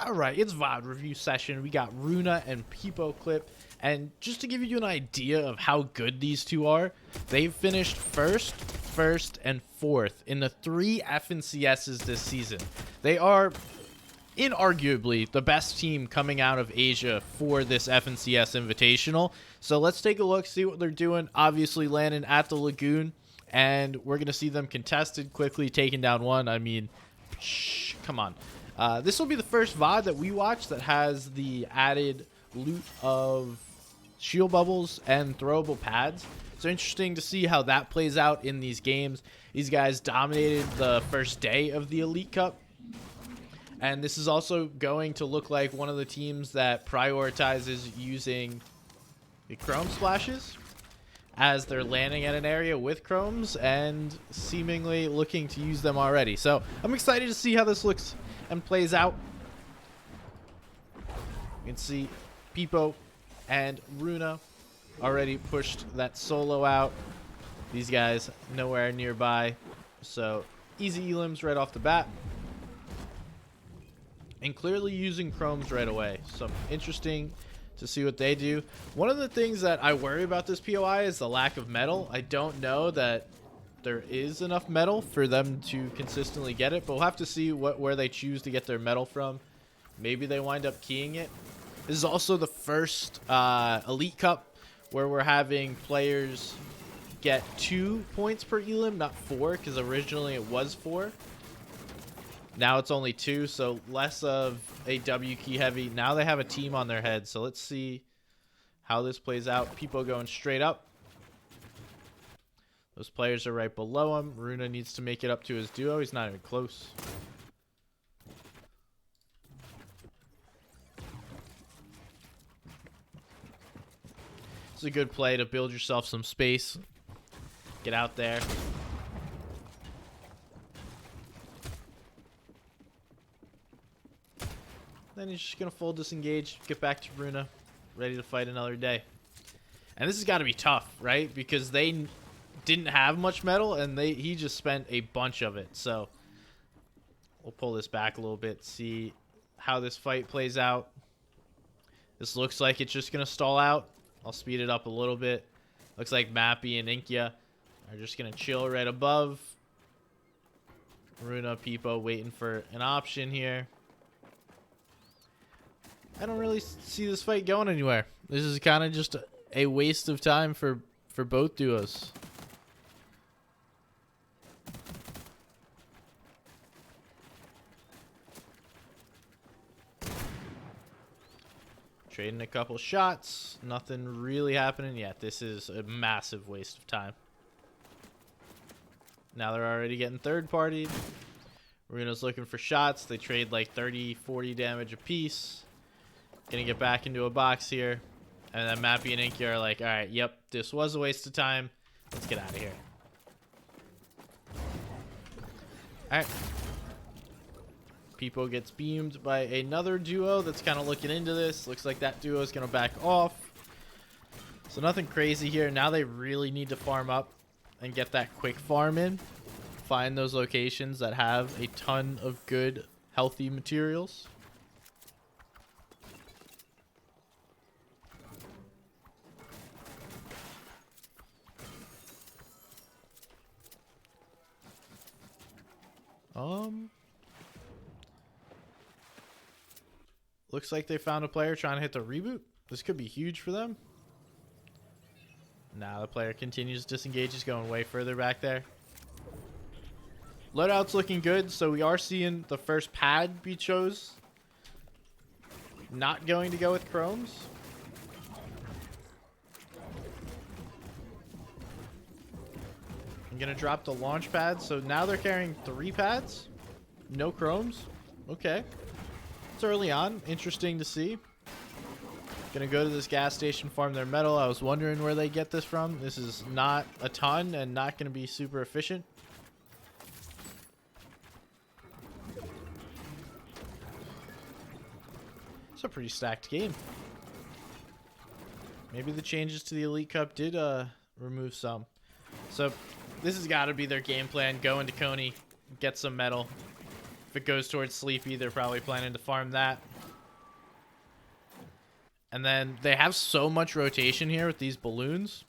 All right, it's VOD review session. We got Runa and Pepoclip. And just to give you an idea of how good these two are, they've finished first, and fourth in the 3 FNCSs this season. They are inarguably the best team coming out of Asia for this FNCS Invitational. So let's take a look, see what they're doing. Obviously landing at the Lagoon, and we're going to see them contested, quickly taking down one. I mean, come on. This will be the first VOD that we watch that has the added loot of shield bubbles and throwable pads. So interesting to see how that plays out in these games. These guys dominated the first day of the Elite Cup. And this is also going to look like one of the teams that prioritizes using the chrome splashes as they're landing at an area with chromes and seemingly looking to use them already. So I'm excited to see how this looks and plays out. You can see Pepo and Runa already pushed that solo out. These guys nowhere nearby, so easy elims right off the bat, and clearly using chromes right away. So interesting to see what they do. One of the things that I worry about this POI is the lack of metal. I don't know that there is enough metal for them to consistently get it, but we'll have to see where they choose to get their metal from. Maybe they wind up keying it. This is also the first Elite Cup where we're having players get 2 points per elim, not 4, because originally it was 4. Now it's only 2, so less of a W key heavy. Now they have a team on their head, so let's see how this plays out. People going straight up. Those players are right below him. Runa needs to make it up to his duo. He's not even close. It's a good play to build yourself some space. Get out there. Then he's just going to full disengage, get back to Runa, ready to fight another day. And this has got to be tough, right? Because they didn't have much metal, and he just spent a bunch of it. So we'll pull this back a little bit, see how this fight plays out. This looks like it's just going to stall out. I'll speed it up a little bit. Looks like Mappy and Inkia are just going to chill right above. Runa, Pepo waiting for an option here. I don't really see this fight going anywhere. This is kind of just a waste of time for both duos. Trading a couple shots. Nothing really happening yet. This is a massive waste of time. Now they're already getting third party. Runa's looking for shots. They trade like 30, 40 damage apiece. Gonna get back into a box here. And then Mappy and Inky are like, alright, yep, this was a waste of time. Let's get out of here. Alright. Pepo gets beamed by another duo that's kind of looking into this. Looks like that duo is going to back off. So nothing crazy here. Now they really need to farm up and get that quick farm in. Find those locations that have a ton of good, healthy materials. Looks like they found a player trying to hit the reboot. This could be huge for them. Now the player continues to disengage. He's going way further back there. Loadout's looking good, so we are seeing the first pad be chose. Not going to go with chromes. I'm going to drop the launch pad, so now they're carrying 3 pads. No chromes. Okay. It's early on. Interesting to see. Gonna go to this gas station, farm their metal. I was wondering where they get this from. This is not a ton and not gonna be super efficient. It's a pretty stacked game. Maybe the changes to the Elite Cup did remove some. So this has got to be their game plan. Go into Coney, get some metal, it goes towards Sleepy, they're probably planning to farm that. And then they have so much rotation here with these balloons.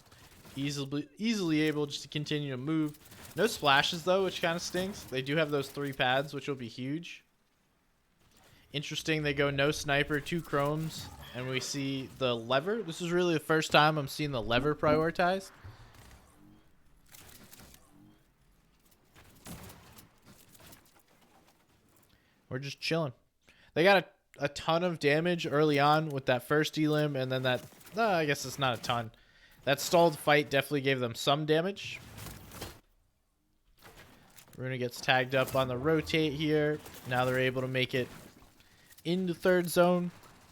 Easily able just to continue to move. No splashes, though, which kind of stinks. They do have those 3 pads, which will be huge. Interesting, they go no sniper, 2 chromes, and we see the lever. This is really the first time I'm seeing the lever prioritized. We're just chilling. They got a ton of damage early on with that first elim, and then that, I guess it's not a ton. That stalled fight definitely gave them some damage. Runa gets tagged up on the rotate here. Now they're able to make it into third zone.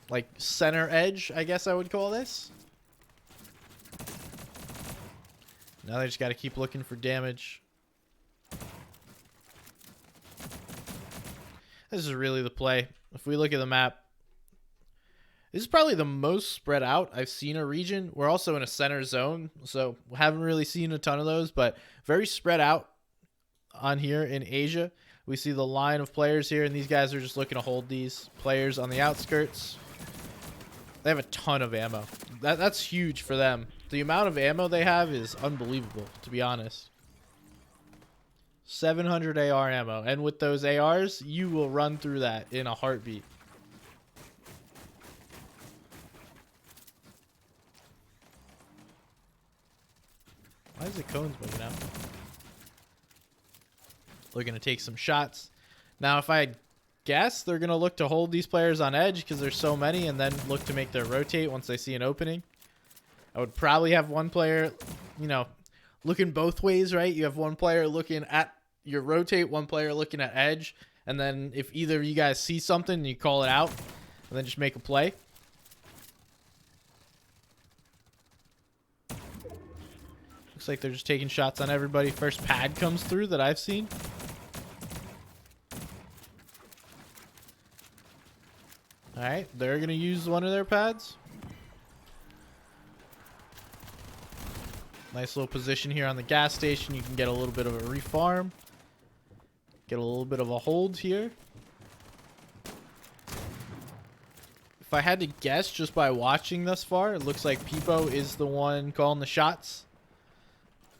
Like center edge, I guess I would call this. Now they just got to keep looking for damage. This is really the play. If we look at the map, this is probably the most spread out I've seen a region. We're also in a center zone, so we haven't really seen a ton of those, but very spread out on here in Asia. We see the line of players here, and these guys are just looking to hold these players on the outskirts. They have a ton of ammo. That's huge for them. The amount of ammo they have is unbelievable, to be honest. 700 AR ammo, and with those ARs, you will run through that in a heartbeat. Why is the cones moving out? Looking to take some shots. Now, if I had guessed, they're going to look to hold these players on edge because there's so many, and then look to make their rotate once they see an opening. I would probably have one player, you know, looking both ways, right? You have one player looking at your rotate, one player looking at edge, and then if either of you guys see something, you call it out, and then just make a play. Looks like they're just taking shots on everybody. First pad comes through that I've seen. Alright, they're going to use one of their pads. Nice little position here on the gas station. You can get a little bit of a refarm. Get a little bit of a hold here. If I had to guess just by watching thus far, it looks like Pepo is the one calling the shots.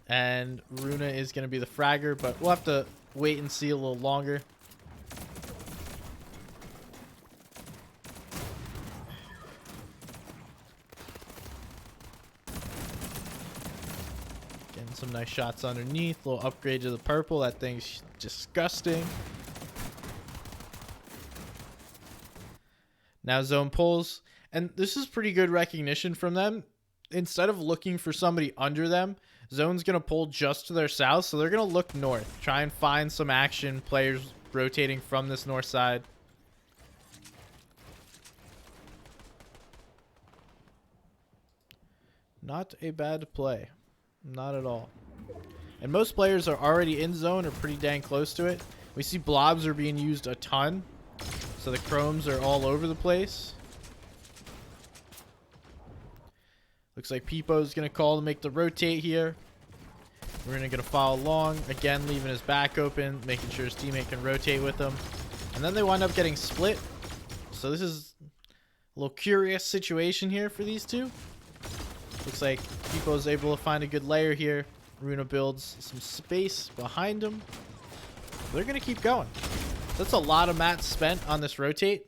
And Runa is going to be the fragger, but we'll have to wait and see a little longer. Getting some nice shots underneath. Little upgrade to the purple. That thing's disgusting. Now zone pulls. And this is pretty good recognition from them. Instead of looking for somebody under them, zone's going to pull just to their south. So they're going to look north. Try and find some action. Players rotating from this north side. Not a bad play. Not at all. And most players are already in zone or pretty dang close to it. We see blobs are being used a ton. So the chromes are all over the place. Looks like Pepo's going to call to make the rotate here. We're going to follow along. Again, leaving his back open, making sure his teammate can rotate with him. And then they wind up getting split. So this is a little curious situation here for these two. Looks like Pepo's able to find a good layer here. Runa builds some space behind him. They're going to keep going. That's a lot of mats spent on this rotate.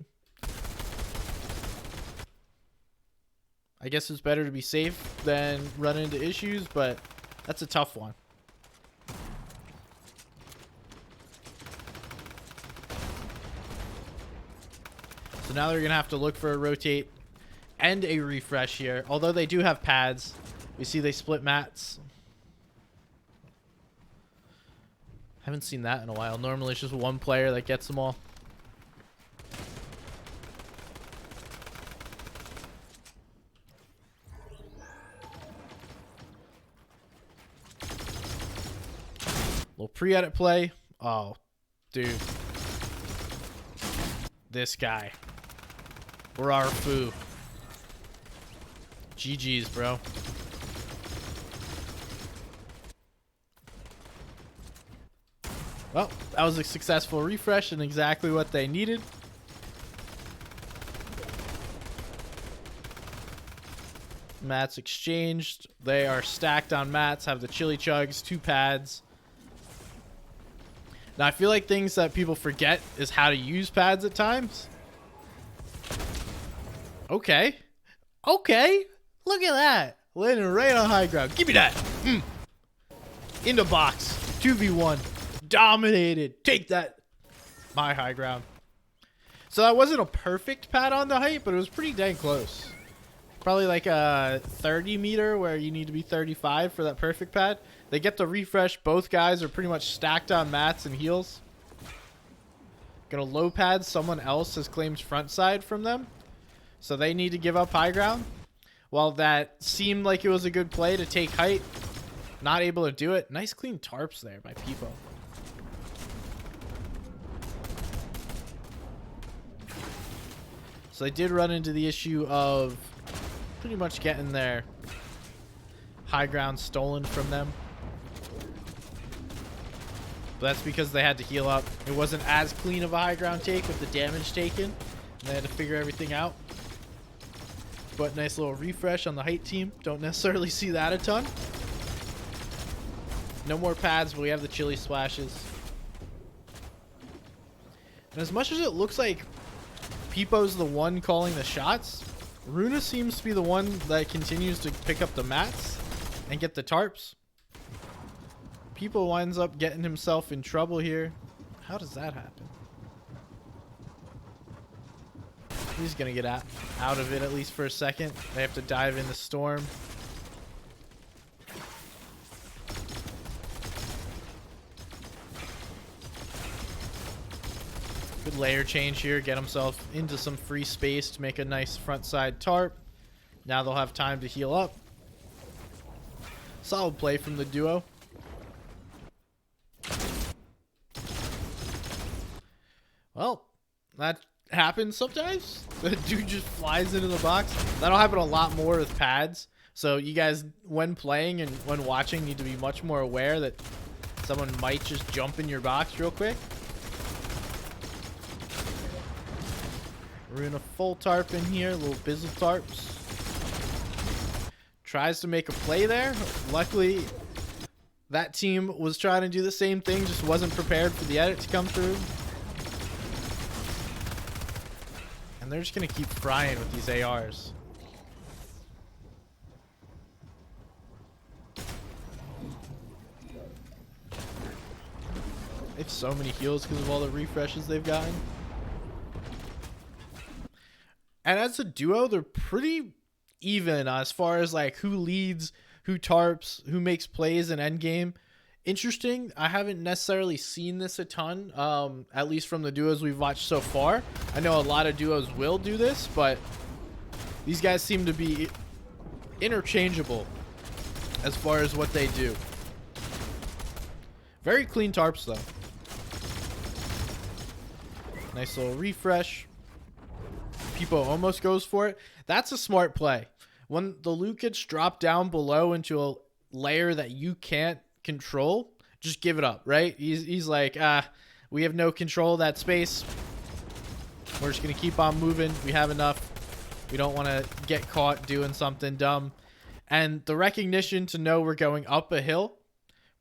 I guess it's better to be safe than run into issues, but that's a tough one. So now they're going to have to look for a rotate and a refresh here. Although they do have pads. We see they split mats. Haven't seen that in a while. Normally it's just one player that gets them all. Little pre-edit play. Oh, dude. This guy. Fu. GG's, bro. Well, That was a successful refresh and exactly what they needed. Mats exchanged. They are stacked on mats, have the chili chugs, 2 pads. Now, I feel like things that people forget is how to use pads at times. Okay. Okay. Look at that. Landing right on high ground. Give me that. In the box. 2v1. Dominated. Take that. My high ground. So that wasn't a perfect pad on the height, but it was pretty dang close. Probably like a 30 meter where you need to be 35 for that perfect pad. They get the refresh. Both guys are pretty much stacked on mats and heals. Gonna low pad. Someone else has claimed front side from them. So they need to give up high ground. While that seemed like it was a good play to take height, not able to do it. Nice clean tarps there by Pepo. So they did run into the issue of pretty much getting their high ground stolen from them. But that's because they had to heal up. It wasn't as clean of a high ground take with the damage taken. And they had to figure everything out. But nice little refresh on the height team. Don't necessarily see that a ton. No more pads, but we have the chili splashes. And as much as it looks like Pepo's the one calling the shots, Runa seems to be the one that continues to pick up the mats and get the tarps. Pepo winds up getting himself in trouble here. How does that happen? He's going to get out of it at least for a second. They have to dive in the storm. Good layer change here. Get himself into some free space to make a nice front side tarp. Now they'll have time to heal up. Solid play from the duo. Well, that happens sometimes. The dude just flies into the box. That'll happen a lot more with pads. So you guys, when playing and when watching, need to be much more aware that someone might just jump in your box real quick. Runa full tarp in here. Little bizzle tarps. Tries to make a play there. Luckily, that team was trying to do the same thing. Just wasn't prepared for the edit to come through. And they're just going to keep frying with these ARs. They have so many heals because of all the refreshes they've gotten. And as a duo, they're pretty even as far as like who leads, who tarps, who makes plays in endgame. Interesting. I haven't necessarily seen this a ton, at least from the duos we've watched so far. I know a lot of duos will do this, but these guys seem to be interchangeable as far as what they do. Very clean tarps, though. Nice little refresh. Pepo almost goes for it. That's a smart play. When the loot gets dropped down below into a layer that you can't control, just give it up, right? He's like, we have no control of that space. We're just going to keep on moving. We have enough. We don't want to get caught doing something dumb. And the recognition to know we're going up a hill,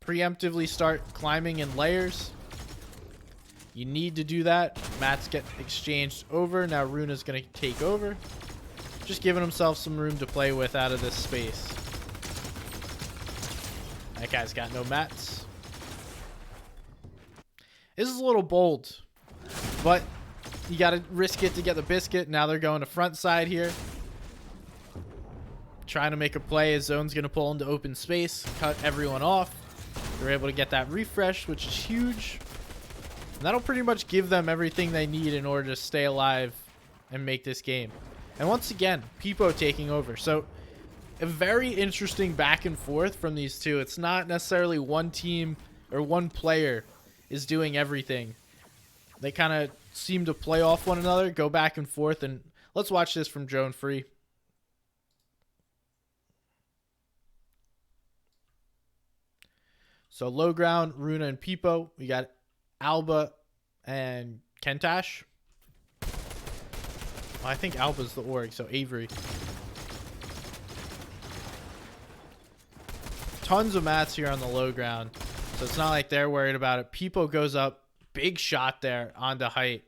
preemptively start climbing in layers. You need to do that. Mats get exchanged over. Now Runa's going to take over. Just giving himself some room to play with out of this space. That guy's got no mats. This is a little bold, but you got to risk it to get the biscuit. Now they're going to front side here. Trying to make a play. His zone's going to pull into open space, cut everyone off. They're able to get that refresh, which is huge. And that'll pretty much give them everything they need in order to stay alive and make this game. And once again, Pepo taking over. So a very interesting back and forth from these two. It's not necessarily one team or one player is doing everything. They kind of seem to play off one another, go back and forth. And let's watch this from drone free. So low ground, Runa and Pepo. We got Alba and Kentash. I think Alba's the org, so Avery. Tons of mats here on the low ground, so it's not like they're worried about it. Pepo goes up, big shot there onto height.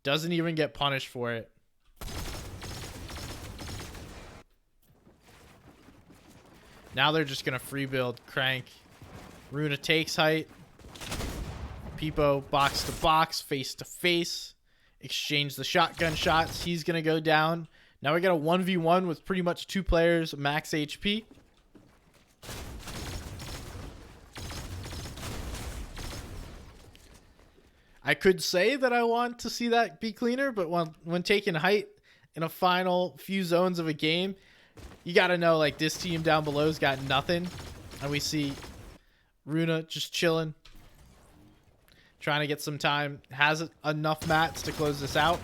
Doesn't even get punished for it. Now they're just going to free build Crank. Runa takes height. Pepo box to box, face to face. Exchange the shotgun shots. He's going to go down. Now we got a 1v1 with pretty much 2 players, max HP. I could say that I want to see that be cleaner, but when taking height in a final few zones of a game, you got to know, like, this team down below's got nothing. And we see Runa just chilling, trying to get some time. Has enough mats to close this out.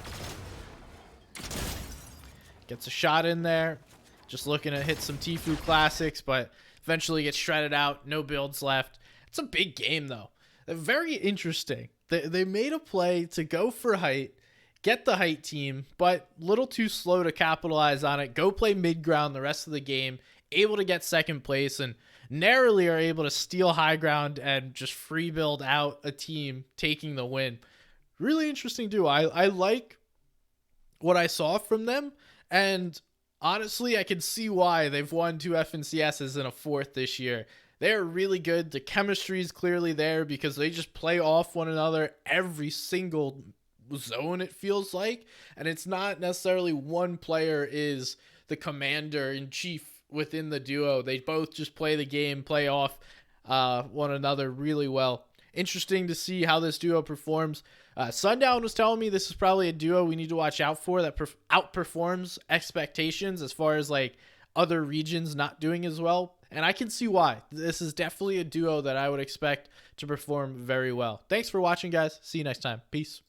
Gets a shot in there. Just looking to hit some Tfue classics, but eventually gets shredded out. No builds left. It's a big game, though. Very interesting. They made a play to go for height, get the height team, but little too slow to capitalize on it. Go play mid ground the rest of the game, able to get second place, and narrowly are able to steal high ground and just free build out a team taking the win. Really interesting duo. I like what I saw from them, and honestly, I can see why they've won 2 FNCSs and a 4th this year. They're really good. The chemistry is clearly there because they just play off one another every single zone, it feels like. And it's not necessarily one player is the commander-in-chief within the duo. They both just play the game, play off one another really well. Interesting to see how this duo performs. Sundown was telling me this is probably a duo we need to watch out for that outperforms expectations as far as like other regions not doing as well. And I can see why. This is definitely a duo that I would expect to perform very well. Thanks for watching, guys. See you next time. Peace.